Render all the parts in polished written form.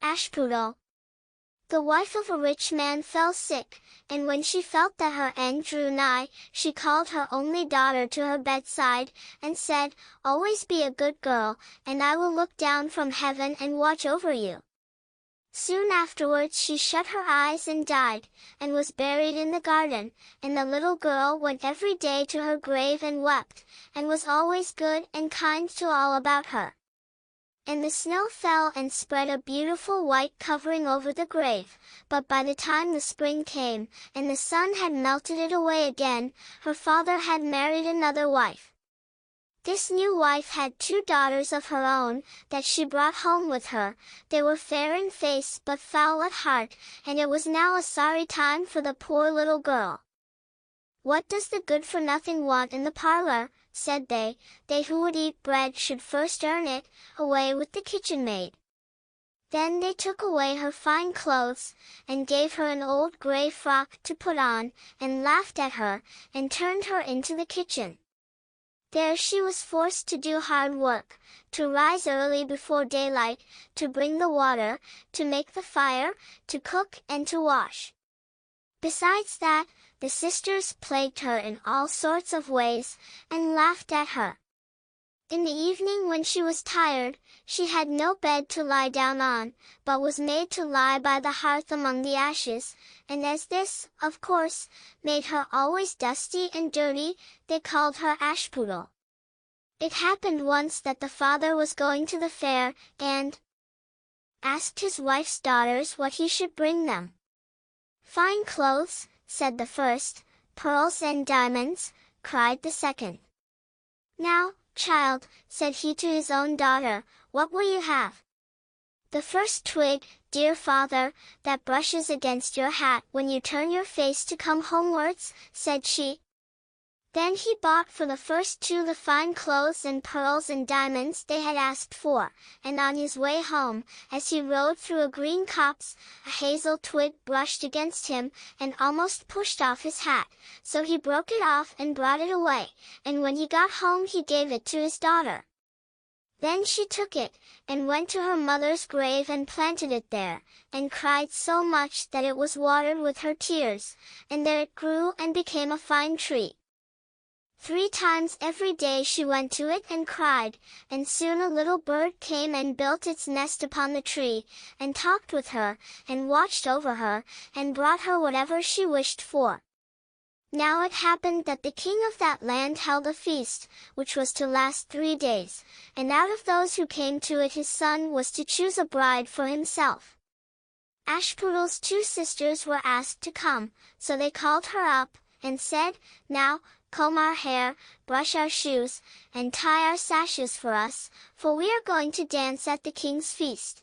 Ashputtel. The wife of a rich man fell sick, and when she felt that her end drew nigh, she called her only daughter to her bedside, and said, "Always be a good girl, and I will look down from heaven and watch over you." Soon afterwards she shut her eyes and died, and was buried in the garden, and the little girl went every day to her grave and wept, and was always good and kind to all about her. And the snow fell and spread a beautiful white covering over the grave, but by the time the spring came, and the sun had melted it away again, her father had married another wife. This new wife had 2 daughters of her own, that she brought home with her. They were fair in face but foul at heart, and it was now a sorry time for the poor little girl. "What does the good-for-nothing want in the parlor?" said they. "They who would eat bread should first earn it. Away with the kitchen maid." Then they took away her fine clothes, and gave her an old gray frock to put on, and laughed at her, and turned her into the kitchen. There she was forced to do hard work, to rise early before daylight, to bring the water, to make the fire, to cook and to wash. Besides that, the sisters plagued her in all sorts of ways, and laughed at her. In the evening when she was tired, she had no bed to lie down on, but was made to lie by the hearth among the ashes, and as this, of course, made her always dusty and dirty, they called her Ashputtel. It happened once that the father was going to the fair, and asked his wife's daughters what he should bring them. "Fine clothes," said the first. "Pearls and diamonds," cried the second. "Now, child," said he to his own daughter, "what will you have?" "The first twig, dear father, that brushes against your hat when you turn your face to come homewards," said she. Then he bought for the first 2 the fine clothes and pearls and diamonds they had asked for, and on his way home, as he rode through a green copse, a hazel twig brushed against him, and almost pushed off his hat, so he broke it off and brought it away, and when he got home he gave it to his daughter. Then she took it, and went to her mother's grave and planted it there, and cried so much that it was watered with her tears, and there it grew and became a fine tree. 3 times every day she went to it and cried, and soon a little bird came and built its nest upon the tree, and talked with her, and watched over her, and brought her whatever she wished for. Now it happened that the king of that land held a feast, which was to last 3 days, and out of those who came to it his son was to choose a bride for himself. Ashputtel's 2 sisters were asked to come, so they called her up, and said, "Now, comb our hair, brush our shoes, and tie our sashes for us, for we are going to dance at the king's feast."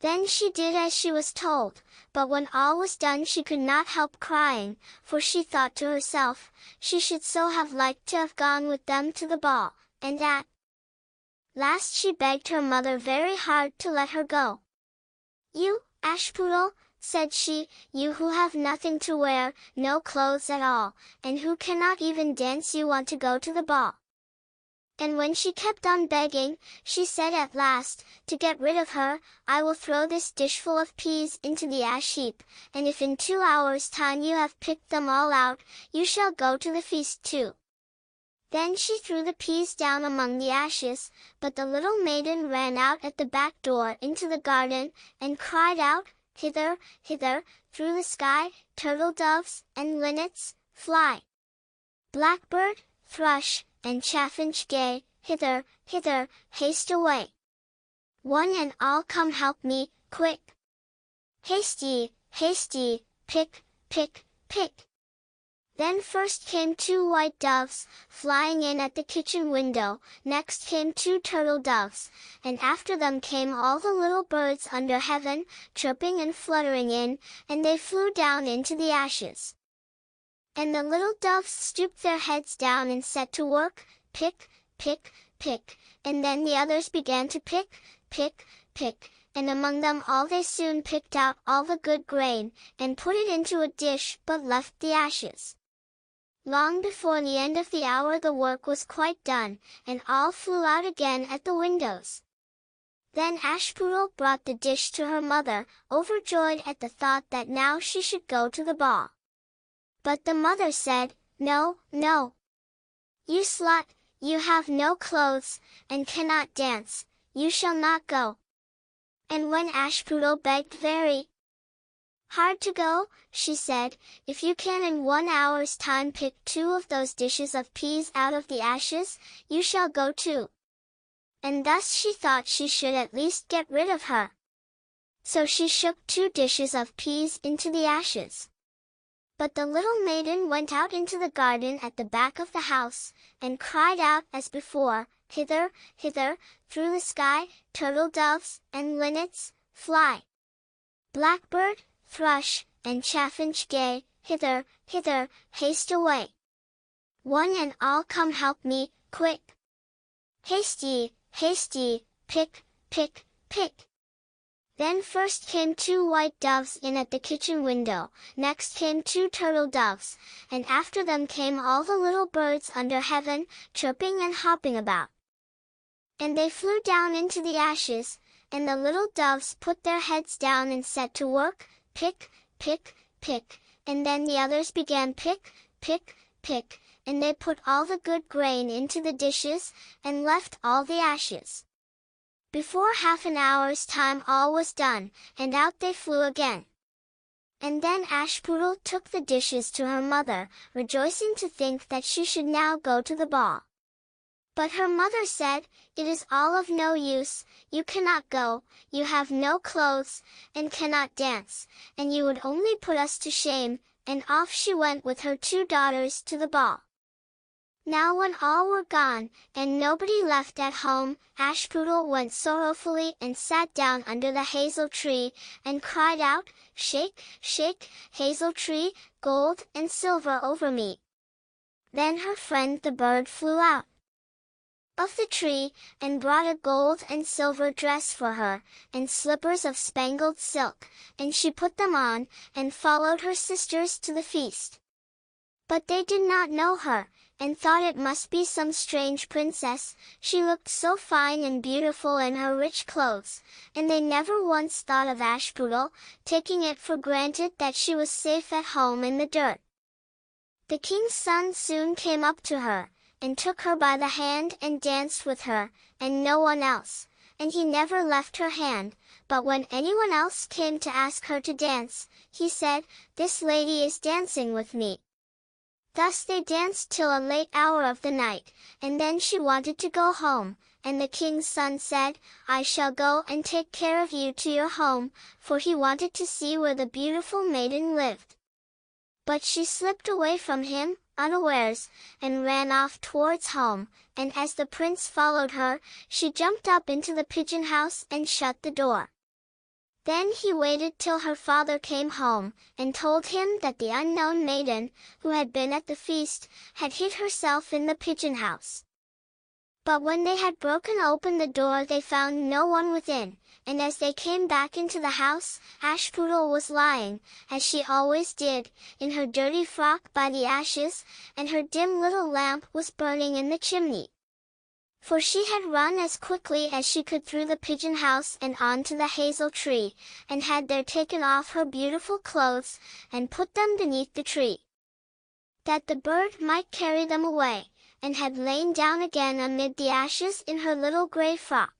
Then she did as she was told, but when all was done she could not help crying, for she thought to herself, she should so have liked to have gone with them to the ball, and at last she begged her mother very hard to let her go. "You, Ashputtel," said she, "you who have nothing to wear, no clothes at all, and who cannot even dance, you want to go to the ball." And when she kept on begging, she said at last, "To get rid of her, I will throw this dishful of peas into the ash heap, and if in 2 hours' time you have picked them all out, you shall go to the feast too." Then she threw the peas down among the ashes, but the little maiden ran out at the back door into the garden, and cried out, "Hither, hither, through the sky, turtle doves and linnets, fly! Blackbird, thrush, and chaffinch gay, hither, hither, haste away! One and all come help me, quick! Haste ye, pick, pick, pick!" Then first came 2 white doves, flying in at the kitchen window, next came 2 turtle doves, and after them came all the little birds under heaven, chirping and fluttering in, and they flew down into the ashes. And the little doves stooped their heads down and set to work, pick, pick, pick, and then the others began to pick, pick, pick, and among them all they soon picked out all the good grain, and put it into a dish, but left the ashes. Long before the end of the hour the work was quite done, and all flew out again at the windows. Then Ashputtel brought the dish to her mother, overjoyed at the thought that now she should go to the ball. But the mother said, "No, no. You slut, you have no clothes, and cannot dance, you shall not go." And when Ashputtel begged very hard to go, she said, "If you can in 1 hour's time pick 2 of those dishes of peas out of the ashes, you shall go too." And thus she thought she should at least get rid of her. So she shook 2 dishes of peas into the ashes. But the little maiden went out into the garden at the back of the house, and cried out as before, "Hither, hither, through the sky, turtle doves, and linnets, fly! Blackbird, thrush, and chaffinch gay, hither, hither, haste away! One and all come help me, quick! Haste ye, pick, pick, pick!" Then first came 2 white doves in at the kitchen window, next came 2 turtle doves, and after them came all the little birds under heaven, chirping and hopping about. And they flew down into the ashes, and the little doves put their heads down and set to work, pick, pick, pick, and then the others began pick, pick, pick, and they put all the good grain into the dishes, and left all the ashes. Before half an hour's time all was done, and out they flew again. And then Ashputtel took the dishes to her mother, rejoicing to think that she should now go to the ball. But her mother said, "It is all of no use, you cannot go, you have no clothes, and cannot dance, and you would only put us to shame," and off she went with her 2 daughters to the ball. Now when all were gone, and nobody left at home, Ashputtel went sorrowfully and sat down under the hazel tree, and cried out, "Shake, shake, hazel tree, gold and silver over me." Then her friend the bird flew out of the tree, and brought a gold and silver dress for her, and slippers of spangled silk, and she put them on, and followed her sisters to the feast. But they did not know her, and thought it must be some strange princess, she looked so fine and beautiful in her rich clothes, and they never once thought of Ashputtel, taking it for granted that she was safe at home in the dirt. The king's son soon came up to her, and took her by the hand and danced with her, and no one else, and he never left her hand, but when anyone else came to ask her to dance, he said, "This lady is dancing with me." Thus they danced till a late hour of the night, and then she wanted to go home, and the king's son said, "I shall go and take care of you to your home," for he wanted to see where the beautiful maiden lived. But she slipped away from him, unawares, and ran off towards home, and as the prince followed her, she jumped up into the pigeon house and shut the door. Then he waited till her father came home, and told him that the unknown maiden, who had been at the feast, had hid herself in the pigeon house. But when they had broken open the door they found no one within, and as they came back into the house, Ashputtel was lying, as she always did, in her dirty frock by the ashes, and her dim little lamp was burning in the chimney. For she had run as quickly as she could through the pigeon house and on to the hazel tree, and had there taken off her beautiful clothes, and put them beneath the tree, that the bird might carry them away, and had lain down again amid the ashes in her little gray frock.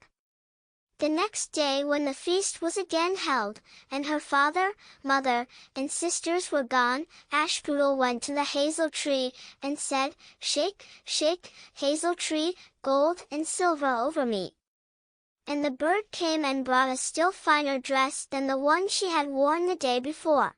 The next day when the feast was again held, and her father, mother, and sisters were gone, Ashputtel went to the hazel tree, and said, "Shake, shake, hazel tree, gold and silver over me." And the bird came and brought a still finer dress than the one she had worn the day before.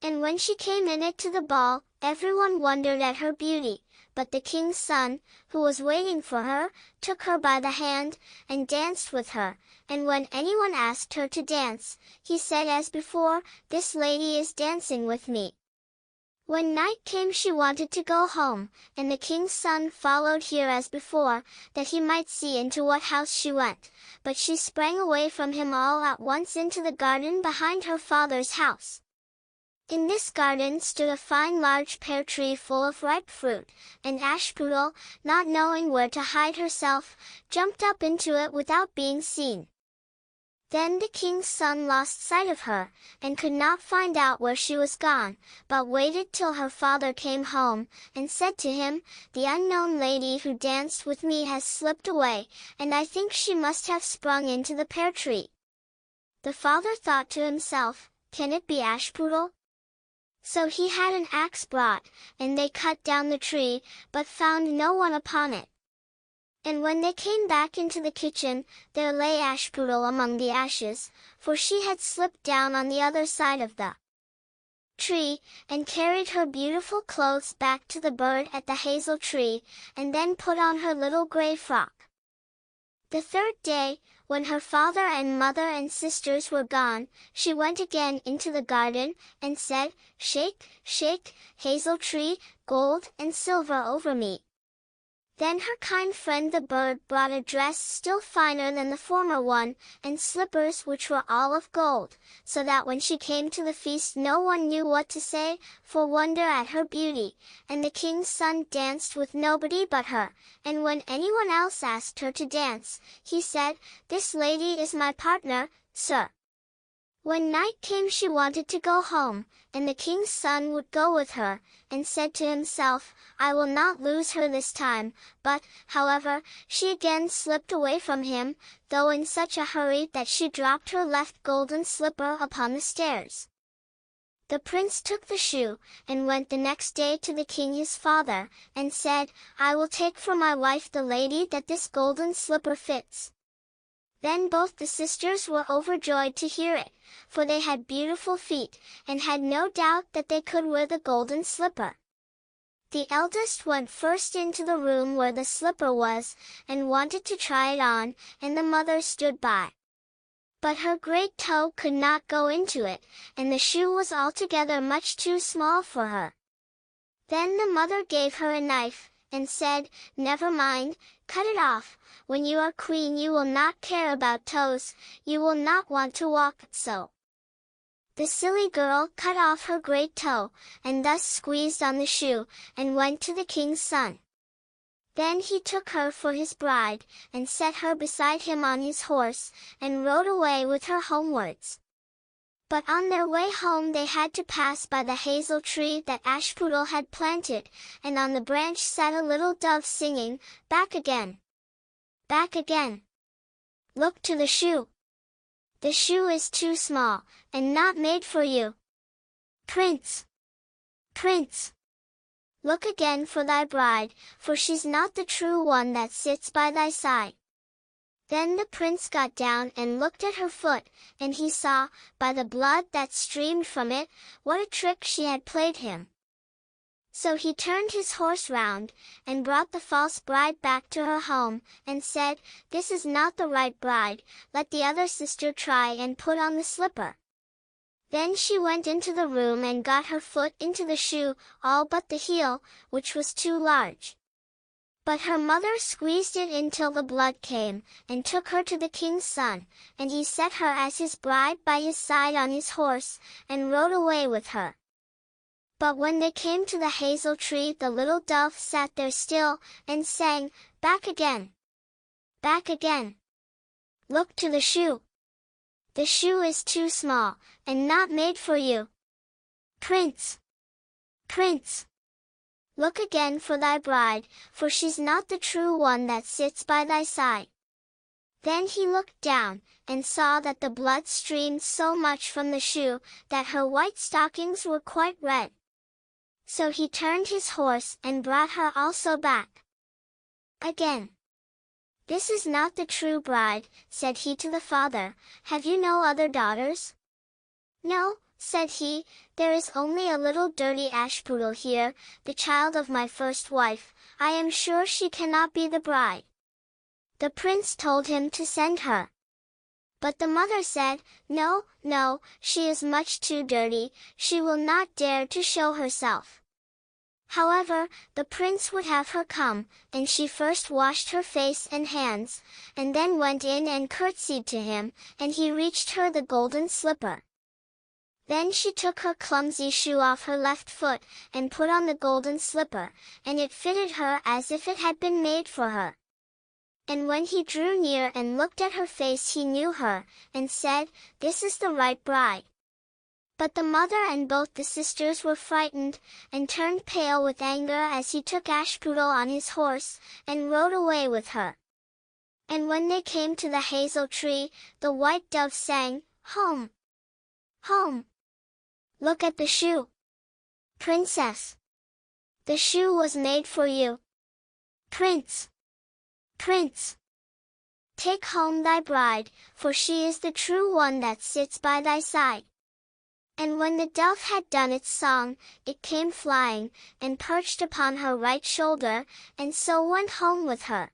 And when she came in it to the ball, everyone wondered at her beauty, but the king's son, who was waiting for her, took her by the hand, and danced with her, and when anyone asked her to dance, he said as before, "This lady is dancing with me." When night came she wanted to go home, and the king's son followed here as before, that he might see into what house she went, but she sprang away from him all at once into the garden behind her father's house. In this garden stood a fine large pear tree full of ripe fruit, and Ashputtel, not knowing where to hide herself, jumped up into it without being seen. Then the king's son lost sight of her, and could not find out where she was gone, but waited till her father came home, and said to him, "The unknown lady who danced with me has slipped away, and I think she must have sprung into the pear tree." The father thought to himself, "Can it be Ashputtel?" So he had an axe brought, and they cut down the tree, but found no one upon it. And when they came back into the kitchen, there lay Ashputtel among the ashes, for she had slipped down on the other side of the tree, and carried her beautiful clothes back to the bird at the hazel tree, and then put on her little gray frock. The third day, when her father and mother and sisters were gone, she went again into the garden, and said, "Shake, shake, hazel tree, gold and silver over me." Then her kind friend the bird brought a dress still finer than the former one, and slippers which were all of gold, so that when she came to the feast no one knew what to say, for wonder at her beauty, and the king's son danced with nobody but her, and when anyone else asked her to dance, he said, "This lady is my partner, sir." When night came she wanted to go home, and the king's son would go with her, and said to himself, "I will not lose her this time," but, however, she again slipped away from him, though in such a hurry that she dropped her left golden slipper upon the stairs. The prince took the shoe, and went the next day to the king his father, and said, "I will take for my wife the lady that this golden slipper fits." Then both the sisters were overjoyed to hear it, for they had beautiful feet, and had no doubt that they could wear the golden slipper. The eldest went first into the room where the slipper was, and wanted to try it on, and the mother stood by. But her great toe could not go into it, and the shoe was altogether much too small for her. Then the mother gave her a knife, and said, "Never mind, cut it off. When you are queen you will not care about toes, you will not want to walk so." The silly girl cut off her great toe, and thus squeezed on the shoe, and went to the king's son. Then he took her for his bride, and set her beside him on his horse, and rode away with her homewards. But on their way home they had to pass by the hazel tree that Ashputtel had planted, and on the branch sat a little dove singing, "Back again! Back again! Look to the shoe! The shoe is too small, and not made for you. Prince! Prince! Look again for thy bride, for she's not the true one that sits by thy side." Then the prince got down and looked at her foot, and he saw, by the blood that streamed from it, what a trick she had played him. So he turned his horse round, and brought the false bride back to her home, and said, "This is not the right bride, let the other sister try and put on the slipper." Then she went into the room and got her foot into the shoe, all but the heel, which was too large. But her mother squeezed it in till the blood came, and took her to the king's son, and he set her as his bride by his side on his horse, and rode away with her. But when they came to the hazel tree the little dove sat there still, and sang, "Back again! Back again! Look to the shoe! The shoe is too small, and not made for you. Prince! Prince! Look again for thy bride, for she's not the true one that sits by thy side." Then he looked down, and saw that the blood streamed so much from the shoe, that her white stockings were quite red. So he turned his horse and brought her also back again. "This is not the true bride," said he to the father. "Have you no other daughters?" "No," said he, "there is only a little dirty Ashputtel here, the child of my first wife. I am sure she cannot be the bride." The prince told him to send her. But the mother said, "No, no, she is much too dirty, she will not dare to show herself." However, the prince would have her come, and she first washed her face and hands, and then went in and curtsied to him, and he reached her the golden slipper. Then she took her clumsy shoe off her left foot, and put on the golden slipper, and it fitted her as if it had been made for her. And when he drew near and looked at her face he knew her, and said, "This is the right bride." But the mother and both the sisters were frightened, and turned pale with anger as he took Ashputtel on his horse, and rode away with her. And when they came to the hazel tree, the white dove sang, "Home! Home! Look at the shoe! Princess! The shoe was made for you! Prince! Prince! Take home thy bride, for she is the true one that sits by thy side." And when the dove had done its song, it came flying, and perched upon her right shoulder, and so went home with her.